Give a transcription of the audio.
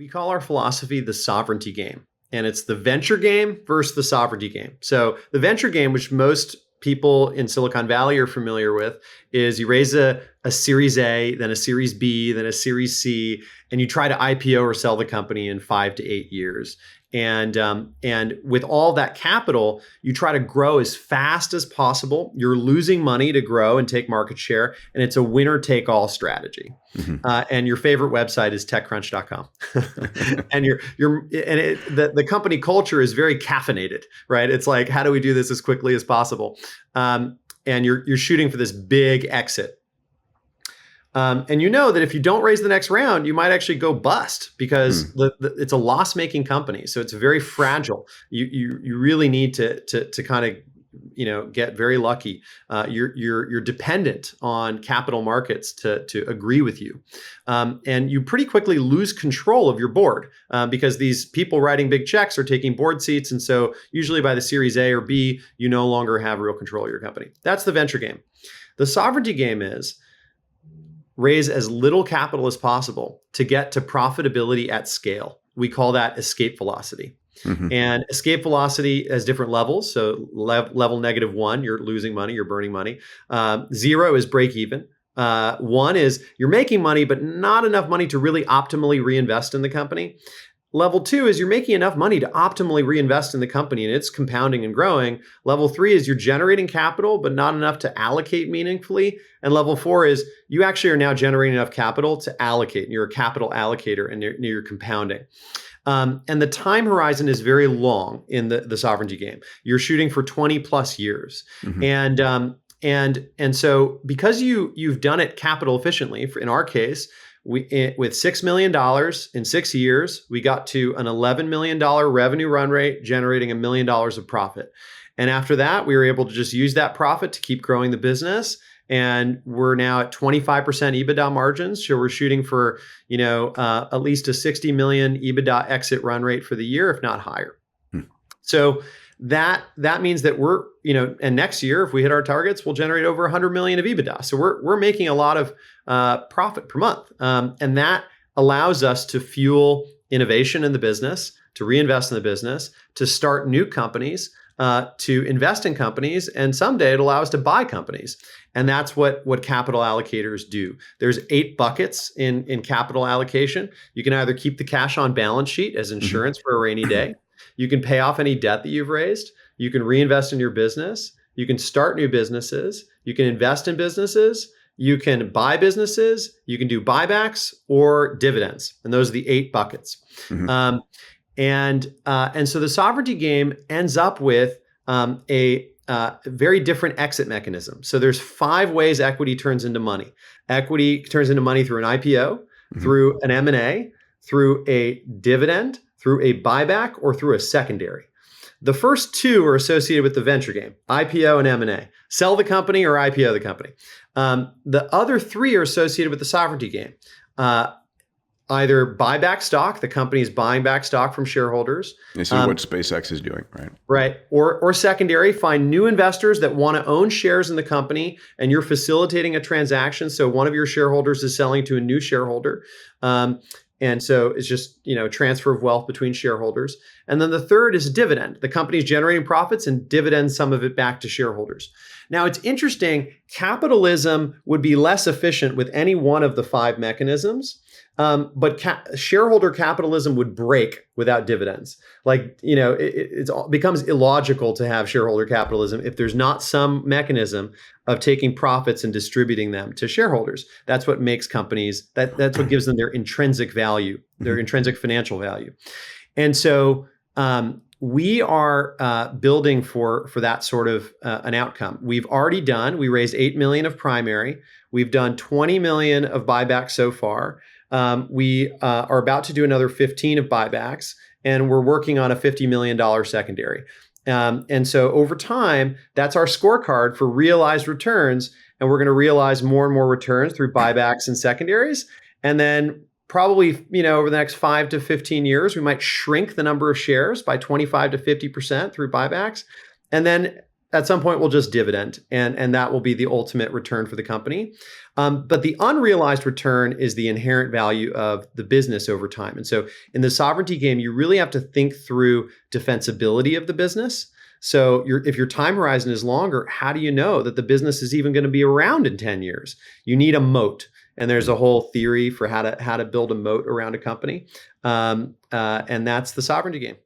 We call our philosophy the sovereignty game, and it's the venture game versus the sovereignty game. So the venture game, which most people in Silicon Valley are familiar with, is you raise a Series A, then a Series B, then a Series C, and you try to IPO or sell the company in 5 to 8 years. And with all that capital, you try to grow as fast as possible. You're losing money to grow and take market share, and it's a winner-take-all strategy. And your favorite website is TechCrunch.com. And the company culture is very caffeinated, right? It's like, how do we do this as quickly as possible? And you're shooting for this big exit. And you know that if you don't raise the next round, you might actually go bust because it's a loss-making company. So it's very fragile. You really need to kind of get very lucky. You're dependent on capital markets to agree with you, and you pretty quickly lose control of your board because these people writing big checks are taking board seats, and so usually by the Series A or B, you no longer have real control of your company. That's the venture game. The sovereignty game is raise as little capital as possible to get to profitability at scale. We call that escape velocity. And escape velocity has different levels. So level -1, you're losing money, you're burning money. 0 is break even. 1 is you're making money, but not enough money to really optimally reinvest in the company. Level 2 is you're making enough money to optimally reinvest in the company and it's compounding and growing. Level 3 is you're generating capital, but not enough to allocate meaningfully. And level 4 is you actually are now generating enough capital to allocate. And you're a capital allocator and you're compounding. And the time horizon is very long in the sovereignty game. You're shooting for 20 plus years. And so because you've done it capital efficiently, in our case, with $6 million in 6 years, we got to an $11 million revenue run rate, generating $1 million of profit. And after that, we were able to just use that profit to keep growing the business. And we're now at 25% EBITDA margins. So we're shooting for, at least a 60 million EBITDA exit run rate for the year, if not higher. So that means that we're, and next year, if we hit our targets, we'll generate over 100 million of EBITDA. So we're making a lot of profit per month. And that allows us to fuel innovation in the business, to reinvest in the business, to start new companies, to invest in companies, and someday it'll allow us to buy companies. And that's what capital allocators do. There's 8 buckets in capital allocation. You can either keep the cash on balance sheet as insurance for a rainy day. You can pay off any debt that you've raised. You can reinvest in your business. You can start new businesses. You can invest in businesses. You can buy businesses. You can do buybacks or dividends. And those are the 8 buckets. And so the sovereignty game ends up with a very different exit mechanism. So there's 5 ways equity turns into money. Equity turns into money through an IPO, through an M&A, through a dividend, through a buyback, or through a secondary. The first 2 are associated with the venture game, IPO and M&A. Sell the company or IPO the company. The other 3 are associated with the sovereignty game. Either buy back stock, the company is buying back stock from shareholders. This is what SpaceX is doing, right? Right. Or secondary, find new investors that want to own shares in the company and you're facilitating a transaction. So one of your shareholders is selling to a new shareholder. And so it's just, transfer of wealth between shareholders. And then the third is dividend. The company is generating profits and dividends some of it back to shareholders. Now, it's interesting. Capitalism would be less efficient with any one of the 5 mechanisms. But shareholder capitalism would break without dividends. It becomes illogical to have shareholder capitalism if there's not some mechanism of taking profits and distributing them to shareholders. That's what makes companies, that's what gives them their intrinsic value, their intrinsic financial value. And so we are building for that sort of an outcome. We raised 8 million of primary. We've done 20 million of buybacks so far. We are about to do another 15 of buybacks, and we're working on a $50 million secondary. And so over time, that's our scorecard for realized returns. And we're going to realize more and more returns through buybacks and secondaries. And then probably, over the next 5 to 15 years, we might shrink the number of shares by 25 to 50% through buybacks. And then at some point will just dividend, and that will be the ultimate return for the company. But the unrealized return is the inherent value of the business over time. And so in the sovereignty game, you really have to think through defensibility of the business. So if your time horizon is longer, how do you know that the business is even going to be around in 10 years? You need a moat. And there's a whole theory for how to build a moat around a company. And that's the sovereignty game.